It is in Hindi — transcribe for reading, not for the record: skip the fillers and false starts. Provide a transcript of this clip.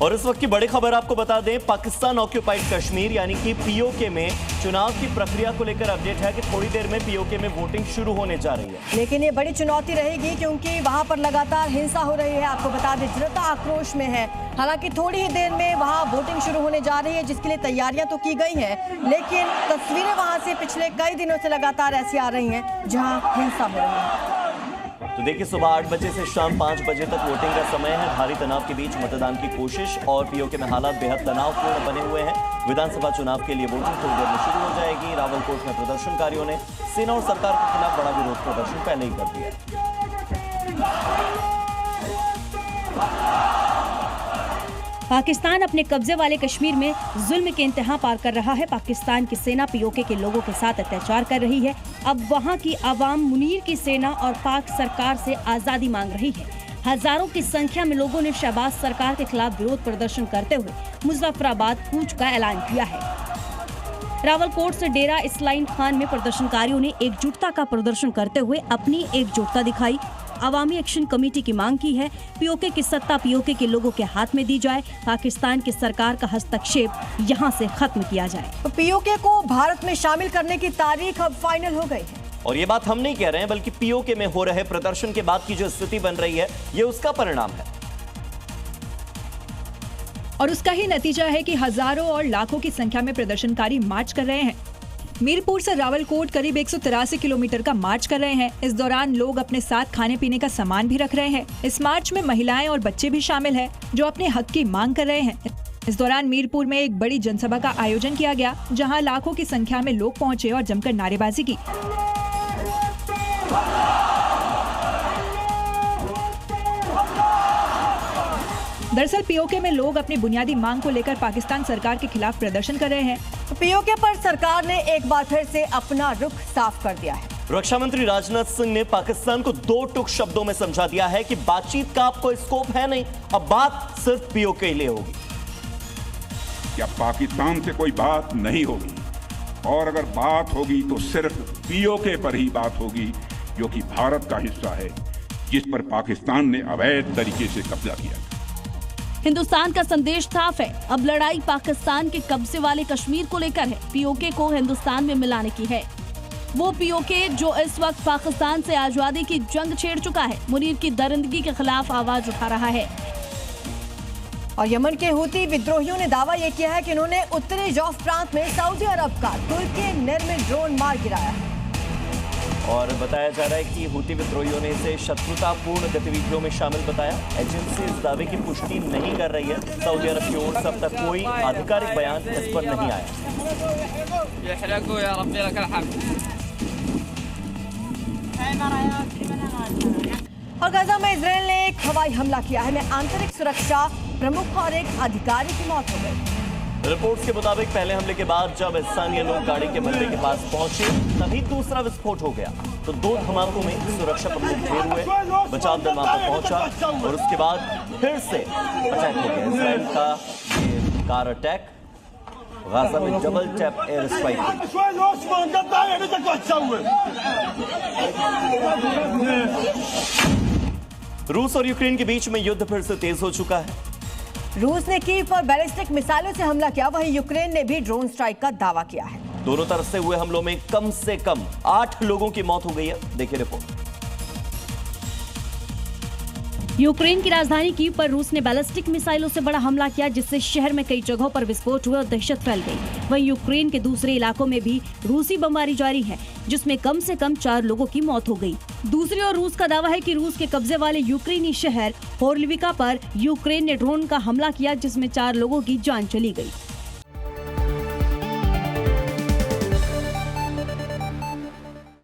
और इस वक्त की बड़ी खबर आपको बता दें, पाकिस्तान ऑक्यूपाइड कश्मीर यानी कि पीओके में चुनाव की प्रक्रिया को लेकर अपडेट है कि थोड़ी देर में पीओके में वोटिंग शुरू होने जा रही है। लेकिन ये बड़ी चुनौती रहेगी क्योंकि वहां पर लगातार हिंसा हो रही है। आपको बता दें, जनता आक्रोश में है। हालांकि थोड़ी ही देर में वहां वोटिंग शुरू होने जा रही है, जिसके लिए तैयारियां तो की गई हैं, लेकिन तस्वीरें वहां से पिछले कई दिनों से लगातार ऐसी आ रही हैं जहां हिंसा हो रही है। तो देखिए, सुबह 8 बजे से शाम 5 बजे तक वोटिंग का समय है। भारी तनाव के बीच मतदान की कोशिश और पीओके में हालात बेहद तनावपूर्ण बने हुए हैं। विधानसभा चुनाव के लिए वोटिंग थोड़ी देर में शुरू हो जाएगी। रावलकोट में प्रदर्शनकारियों ने सेना और सरकार के खिलाफ बड़ा विरोध प्रदर्शन पहले ही कर दिया। पाकिस्तान अपने कब्जे वाले कश्मीर में जुल्म के इंतहा पार कर रहा है। पाकिस्तान की सेना पीओके के लोगों के साथ अत्याचार कर रही है। अब वहां की आवाम मुनीर की सेना और पाक सरकार से आजादी मांग रही है। हजारों की संख्या में लोगों ने शहबाज सरकार के खिलाफ विरोध प्रदर्शन करते हुए मुजफ्फराबाद कूच का ऐलान किया है। रावलकोट से डेरा इस्लाइन खान में प्रदर्शनकारियों ने एकजुटता का प्रदर्शन करते हुए अपनी एकजुटता दिखाई। अवामी एक्शन कमेटी की मांग की है पीओके की सत्ता पीओके के लोगों के हाथ में दी जाए। पाकिस्तान की सरकार का हस्तक्षेप यहां से खत्म किया जाए। तो पीओके को भारत में शामिल करने की तारीख अब फाइनल हो गई है। और ये बात हम नहीं कह रहे हैं, बल्कि पीओके में हो रहे प्रदर्शन के बाद की जो स्थिति बन रही है, ये उसका परिणाम है। और उसका ही नतीजा है कि हजारों और लाखों की संख्या में प्रदर्शनकारी मार्च कर रहे हैं। मीरपुर से रावलकोट करीब 183 किलोमीटर का मार्च कर रहे हैं। इस दौरान लोग अपने साथ खाने पीने का सामान भी रख रहे हैं। इस मार्च में महिलाएं और बच्चे भी शामिल हैं, जो अपने हक की मांग कर रहे हैं। इस दौरान मीरपुर में एक बड़ी जनसभा का आयोजन किया गया, जहां लाखों की संख्या में लोग पहुंचे और जमकर नारेबाजी की। दरअसल पीओके में लोग अपनी बुनियादी मांग को लेकर पाकिस्तान सरकार के खिलाफ प्रदर्शन कर रहे हैं। पीओके पर सरकार ने एक बार फिर से अपना रुख साफ कर दिया है। रक्षा मंत्री राजनाथ सिंह ने पाकिस्तान को 2 टूक शब्दों में समझा दिया है कि बातचीत का आपको स्कोप है नहीं, अब बात सिर्फ पीओके के लिए होगी। क्या पाकिस्तान से कोई बात नहीं होगी, और अगर बात होगी तो सिर्फ पीओके पर ही बात होगी, जो कि भारत का हिस्सा है, जिस पर पाकिस्तान ने अवैध तरीके से कब्जा किया। हिंदुस्तान का संदेश साफ है, अब लड़ाई पाकिस्तान के कब्जे वाले कश्मीर को लेकर है। पीओके को हिंदुस्तान में मिलाने की है। वो पीओके जो इस वक्त पाकिस्तान से आजादी की जंग छेड़ चुका है, मुनीर की दरिंदगी के खिलाफ आवाज उठा रहा है। और यमन के हूती विद्रोहियों ने दावा यह किया है कि उन्होंने उत्तरी जौफ प्रांत में सऊदी अरब का तुर्की निर्मित ड्रोन मार गिराया है। और बताया जा रहा है कि हूती विद्रोहियों ने इसे शत्रुतापूर्ण गतिविधियों में शामिल बताया। एजेंसी इस दावे की पुष्टि नहीं कर रही है। सऊदी अरब की ओर से अब तक कोई आधिकारिक बयान इस पर नहीं आया। और गजा में इजराइल ने एक हवाई हमला किया है। में आंतरिक सुरक्षा प्रमुख और एक अधिकारी की मौत हो गई। रिपोर्ट्स के मुताबिक पहले हमले के बाद जब स्थानीय लोग गाड़ी के मलबे के पास पहुंचे, तभी दूसरा विस्फोट हो गया। तो 2 धमाकों में सुरक्षा प्रमुख ढेर हुए। बचाव दल वहां पर पहुंचा और उसके बाद फिर से अटैक हो गया। इजराइल का ये कार अटैक गाजा में डबल टैप एयर स्ट्राइक हुई। रूस और यूक्रेन के बीच में युद्ध फिर से तेज हो चुका है। रूस ने कीव पर बैलिस्टिक मिसाइलों से हमला किया, वहीं यूक्रेन ने भी ड्रोन स्ट्राइक का दावा किया है। दोनों तरफ से हुए हमलों में कम से कम 8 लोगों की मौत हो गई है। देखिए रिपोर्ट। यूक्रेन की राजधानी कीव पर रूस ने बैलिस्टिक मिसाइलों से बड़ा हमला किया, जिससे शहर में कई जगहों पर विस्फोट हुए और दहशत फैल गई। वहीं यूक्रेन के दूसरे इलाकों में भी रूसी बमबारी जारी है, जिसमें कम से कम 4 लोगों की मौत हो गई। दूसरी ओर रूस का दावा है कि रूस के कब्जे वाले यूक्रेनी शहर होर्लिविका पर यूक्रेन ने ड्रोन का हमला किया, जिसमें 4 लोगों की जान चली गई।